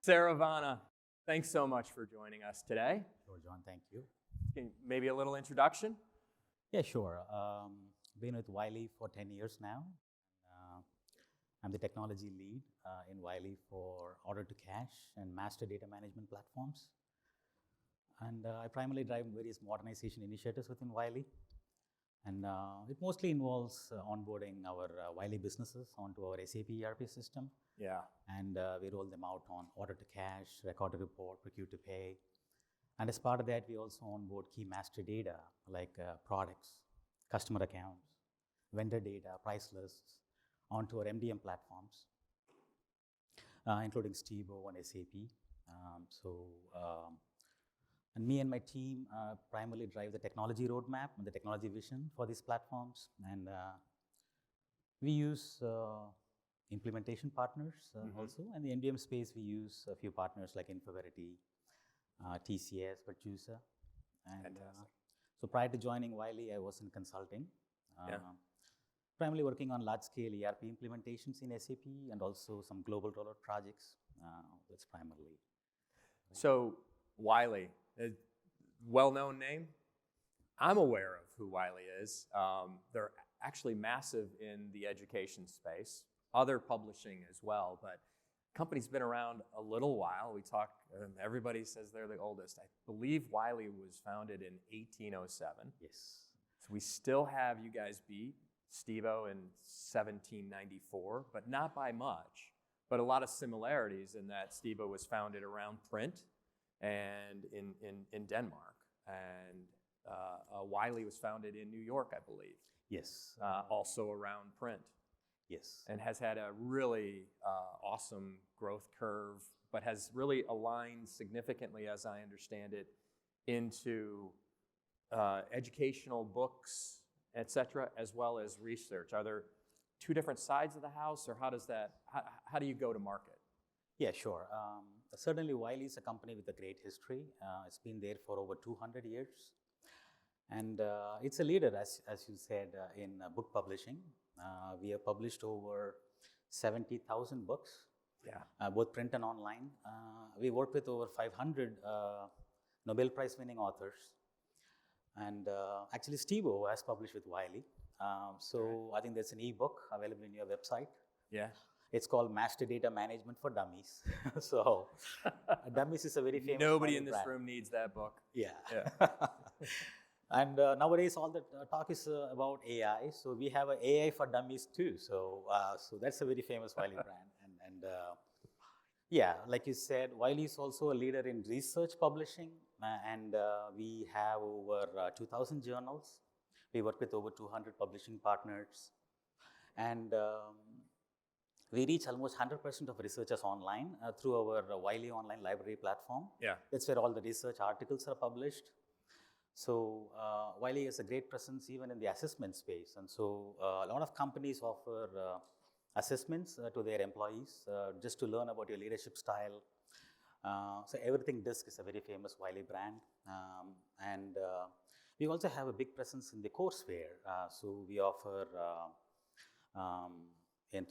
Saravana, thanks so much for joining us today. Sure, John, thank you. Maybe a little introduction? Yeah, sure. Been with Wiley for 10 years now. I'm the technology lead in Wiley for order-to-cash and master data management platforms. And I primarily drive various modernization initiatives within Wiley. And it mostly involves onboarding our Wiley businesses onto our SAP ERP system. Yeah. And we roll them out on order-to-cash, record-to-report, procure-to-pay. And as part of that, we also onboard key master data like products, customer accounts, vendor data, price lists onto our MDM platforms, including Stibo and SAP. And me and my team primarily drive the technology roadmap and the technology vision for these platforms. And we use implementation partners also. In the MDM space, we use a few partners like Infoverity, TCS, Virtusa. And so prior to joining Wiley, I was in consulting, primarily working on large-scale ERP implementations in SAP and also some global rollout projects. That's primarily. So Wiley, a well-known name. I'm aware of who Wiley is. They're actually massive in the education space, other publishing as well, but company's been around a little while. We talk, everybody says they're the oldest. I believe Wiley was founded in 1807. Yes. So we still have you guys beat Stibo in 1794, but not by much. But a lot of similarities in that Stibo was founded around print and in Denmark. And Wiley was founded in New York, I believe. Yes. Also around print. Yes. And has had a really awesome growth curve, but has really aligned significantly, as I understand it, into educational books, et cetera, as well as research. Are there two different sides of the house, or how do you go to market? Yeah, sure. Certainly, Wiley is a company with a great history. It's been there for over 200 years. And it's a leader, as you said, in book publishing. We have published over 70,000 books, both print and online. We work with over 500 Nobel Prize winning authors. And actually, Stibo has published with Wiley. I think there's an ebook available in your website. Yeah. It's called Master Data Management for Dummies. Dummies is a very famous Nobody in this brand. room needs that book. Yeah. And nowadays, all the talk is about AI. So we have an AI for Dummies too. So that's a very famous Wiley brand. And like you said, Wiley is also a leader in research publishing. And we have over 2,000 journals. We work with over 200 publishing partners. And we reach almost 100% of researchers online through our Wiley online library platform. Yeah. That's where all the research articles are published. So Wiley has a great presence even in the assessment space. And so a lot of companies offer assessments to their employees just to learn about your leadership style. So Everything Disc is a very famous Wiley brand. And we also have a big presence in the courseware. So we offer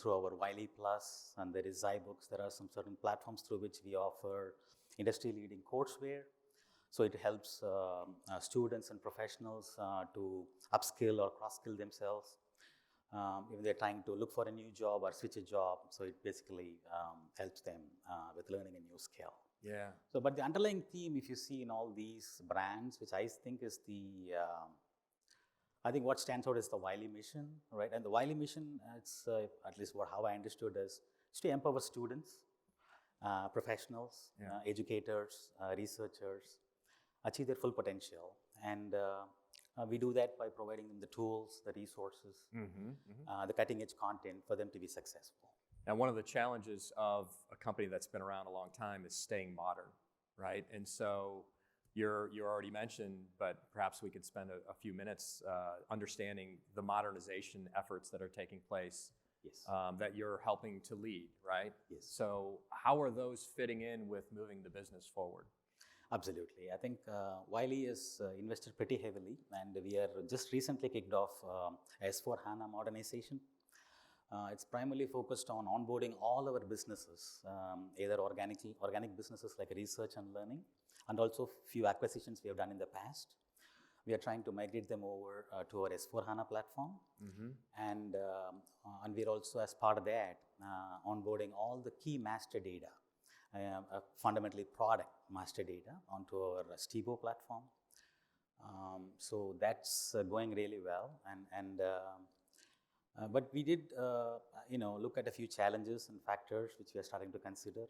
through our Wiley Plus, and there is zyBooks. There are some certain platforms through which we offer industry-leading courseware. So it helps students and professionals to upskill or cross-skill themselves if they're trying to look for a new job or switch a job. So it basically helps them with learning a new skill. Yeah. So, but the underlying theme, if you see in all these brands, which I think is I think what stands out is the Wiley mission, right? And the Wiley mission, it's at least how I understood is to empower students, professionals, educators, researchers, achieve their full potential. And we do that by providing them the tools, the resources, the cutting edge content for them to be successful. And one of the challenges of a company that's been around a long time is staying modern, right? And so you already mentioned, but perhaps we could spend a few minutes understanding the modernization efforts that are taking place. Yes. That you're helping to lead, right? Yes. So how are those fitting in with moving the business forward? Absolutely. I think Wiley has invested pretty heavily, and we are just recently kicked off S4 HANA modernization. It's primarily focused on onboarding all our businesses, either organic businesses like research and learning, and also few acquisitions we have done in the past. We are trying to migrate them over to our S4 HANA platform, and we're also, as part of that, onboarding all the key master data, fundamentally product master data, onto our Stibo platform. So that's going really well, but we did, look at a few challenges and factors which we are starting to consider,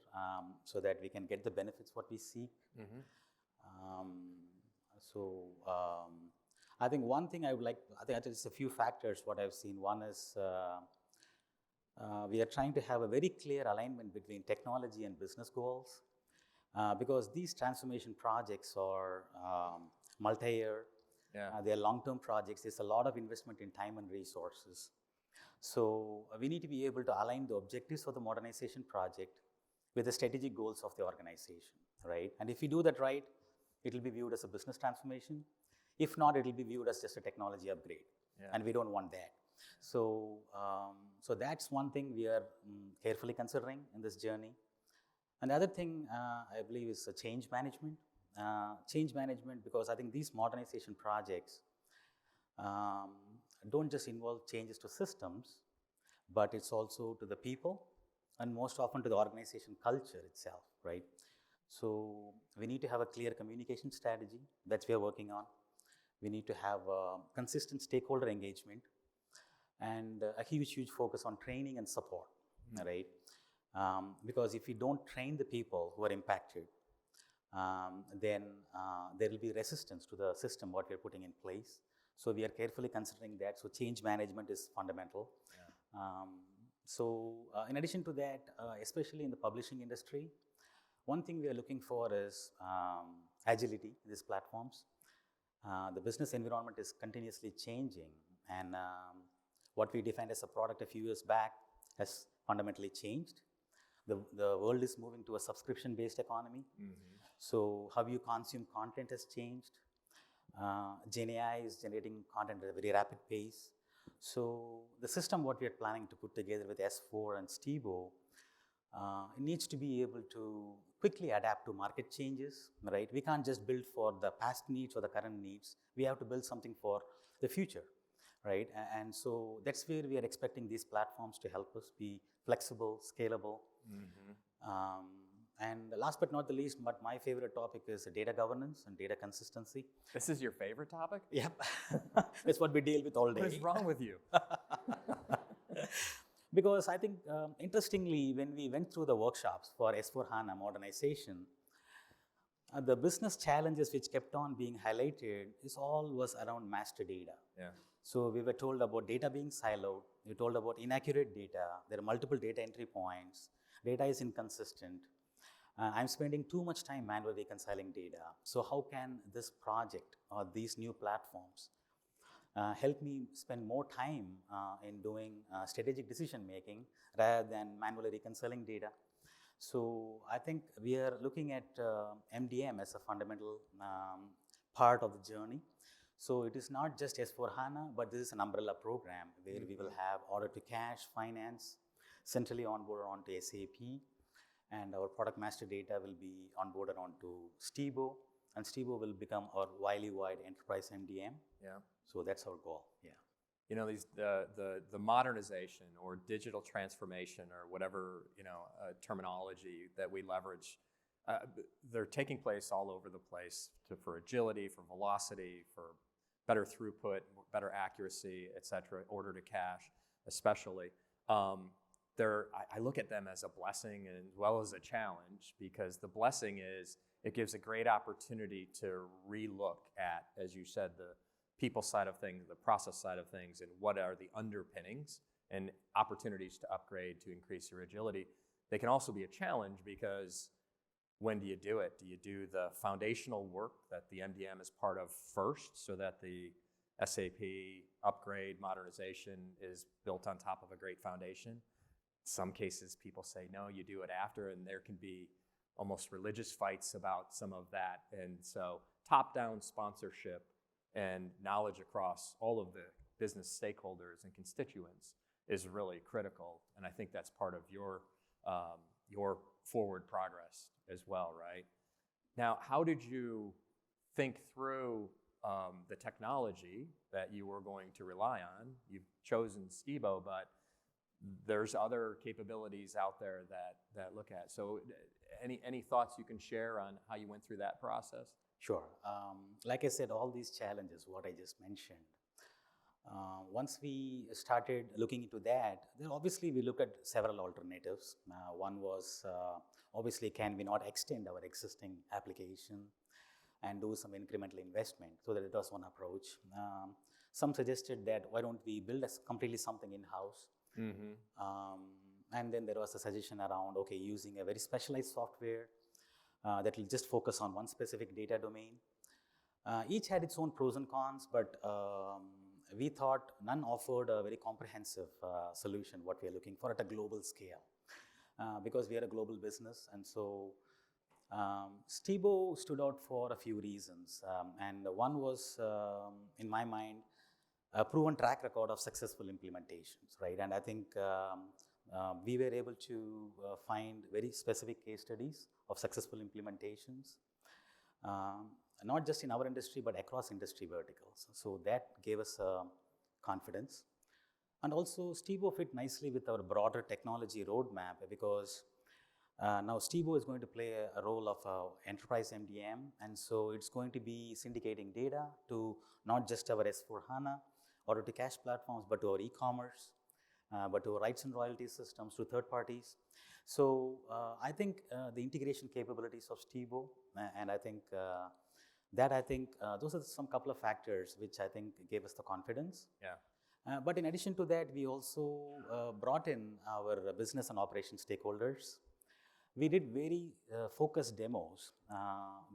so that we can get the benefits what we seek. I think one thing I think it's a few factors what I've seen. One is we are trying to have a very clear alignment between technology and business goals, because these transformation projects are multi-year. They are long-term projects. There's a lot of investment in time and resources. So we need to be able to align the objectives of the modernization project with the strategic goals of the organization, right? And if we do that right, it will be viewed as a business transformation. If not, it will be viewed as just a technology upgrade, and we don't want that. So, so that's one thing we are carefully considering in this journey. Another thing I believe is change management. Change management, because I think these modernization projects don't just involve changes to systems, but it's also to the people, and most often to the organization culture itself, right? So we need to have a clear communication strategy that we are working on. We need to have consistent stakeholder engagement, and a huge focus on training and support, right? Because if we don't train the people who are impacted, then there will be resistance to the system what we are putting in place. So we are carefully considering that. So change management is fundamental. In addition to that, especially in the publishing industry, one thing we are looking for is agility in these platforms. The business environment is continuously changing, and what we defined as a product a few years back has fundamentally changed. The world is moving to a subscription-based economy. So how you consume content has changed. Gen AI is generating content at a very rapid pace. So the system what we are planning to put together with S4 and Stibo, it needs to be able to quickly adapt to market changes, right? We can't just build for the past needs or the current needs. We have to build something for the future, right? And so that's where we are expecting these platforms to help us be flexible, scalable. And last but not the least, but my favorite topic is data governance and data consistency. This is your favorite topic? Yep. That's what we deal with all day. What is wrong with you? Because I think, interestingly, when we went through the workshops for S4 HANA modernization, the business challenges which kept on being highlighted was around master data. So we were told about data being siloed. We were told about inaccurate data. There are multiple data entry points. Data is inconsistent. I'm spending too much time manually reconciling data. So how can this project or these new platforms help me spend more time in doing strategic decision making rather than manually reconciling data? So I think we are looking at MDM as a fundamental part of the journey. So it is not just S4 HANA, but this is an umbrella program where we will have order to cash, finance, centrally onboarded onto SAP, and our product master data will be onboarded onto Stibo, and Stibo will become our Wiley-wide enterprise MDM. So that's our goal. You know, the modernization or digital transformation or whatever, terminology that we leverage, they're taking place all over the place for agility, for velocity, for better throughput, better accuracy, et cetera, order to cash especially. I look at them as a blessing as well as a challenge, because the blessing is it gives a great opportunity to relook at, as you said, the people side of things, the process side of things, and what are the underpinnings and opportunities to upgrade to increase your agility. They can also be a challenge, because when do you do it? Do you do the foundational work that the MDM is part of first, so that the SAP upgrade modernization is built on top of a great foundation? Some cases people say, no, you do it after, and there can be almost religious fights about some of that. And so top-down sponsorship and knowledge across all of the business stakeholders and constituents is really critical. And I think that's part of your forward progress as well, right? Now, how did you think through the technology that you were going to rely on? You've chosen Stibo, but there's other capabilities out there that look at. So any thoughts you can share on how you went through that process? Sure. Like I said, all these challenges, what I just mentioned, once we started looking into that, then obviously we looked at several alternatives. One was obviously, can we not extend our existing application and do some incremental investment? So that it was one approach. Some suggested that why don't we build completely something in-house? And then there was a suggestion around, okay, using a very specialized software that will just focus on one specific data domain. Each had its own pros and cons, but we thought none offered a very comprehensive solution, what we are looking for at a global scale, because we are a global business. And so Stibo stood out for a few reasons. And one was, in my mind, a proven track record of successful implementations, right? And I think we were able to find very specific case studies of successful implementations, not just in our industry, but across industry verticals. So that gave us confidence. And also, Stibo fit nicely with our broader technology roadmap, because now Stibo is going to play a role of enterprise MDM, and so it's going to be syndicating data to not just our S/4HANA order to cash platforms, but to our e-commerce, but to our rights and royalty systems, to third parties. So I think the integration capabilities of Stibo, and I think those are some couple of factors which I think gave us the confidence. Yeah. But in addition to that, we also brought in our business and operations stakeholders. We did very focused demos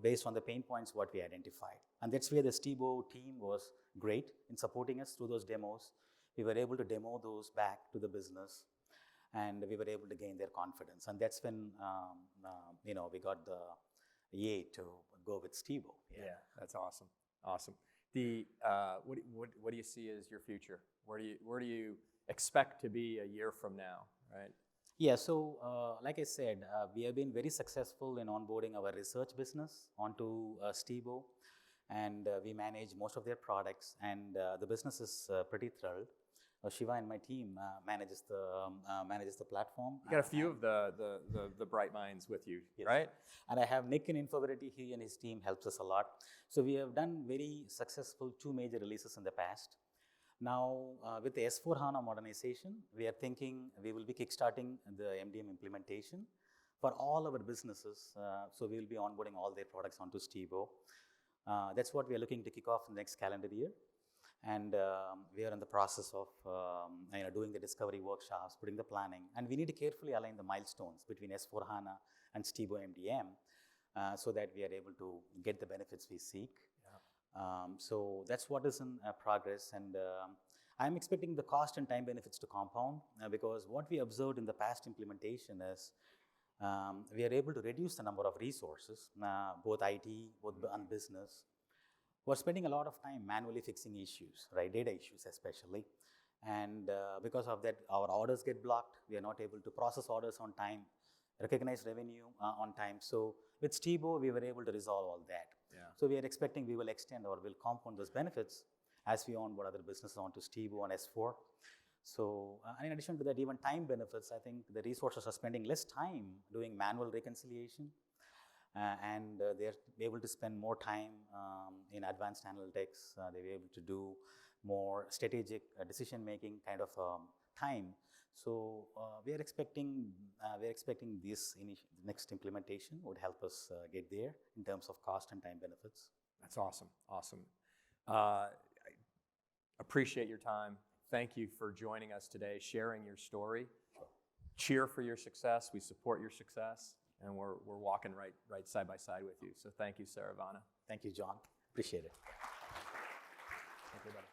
based on the pain points what we identified. And that's where the Stibo team was great in supporting us through those demos. We were able to demo those back to the business, and we were able to gain their confidence. And that's when we got the yay to go with Stibo. Yeah, that's awesome. Awesome. What do you see as your future? Where do you expect to be a year from now, right? Yeah, so like I said, we have been very successful in onboarding our research business onto Stibo, and we manage most of their products, and the business is pretty thrilled. Shiva and my team manages the platform. You got a few of the bright minds with you, yes. Right? And I have Nick in Infoverity. He and his team helps us a lot. So we have done very successful 2 major releases in the past. Now, with the S/4HANA modernization, we are thinking we will be kickstarting the MDM implementation for all our businesses. So we will be onboarding all their products onto Stibo. That's what we are looking to kick off in the next calendar year. And we are in the process of doing the discovery workshops, putting the planning. And we need to carefully align the milestones between S/4HANA and Stibo MDM so that we are able to get the benefits we seek. So that's what is in progress, and I'm expecting the cost and time benefits to compound because what we observed in the past implementation is we are able to reduce the number of resources, both IT, both on business. We're spending a lot of time manually fixing issues, right? Data issues especially, and because of that, our orders get blocked. We are not able to process orders on time, recognize revenue on time. So with Stibo, we were able to resolve all that. Yeah. So we are expecting we will extend or will compound those benefits as we onboard other businesses onto Stibo and S4. So and in addition to that, even time benefits, I think the resources are spending less time doing manual reconciliation, and they're able to spend more time in advanced analytics. They're able to do more strategic decision-making kind of time. So we are expecting this next implementation would help us get there in terms of cost and time benefits. That's awesome. Awesome. I appreciate your time. Thank you for joining us today, sharing your story. Cheer for your success. We support your success, and we're walking right side by side with you. So thank you, Saravana. Thank you, John. Appreciate it. Thank you, buddy.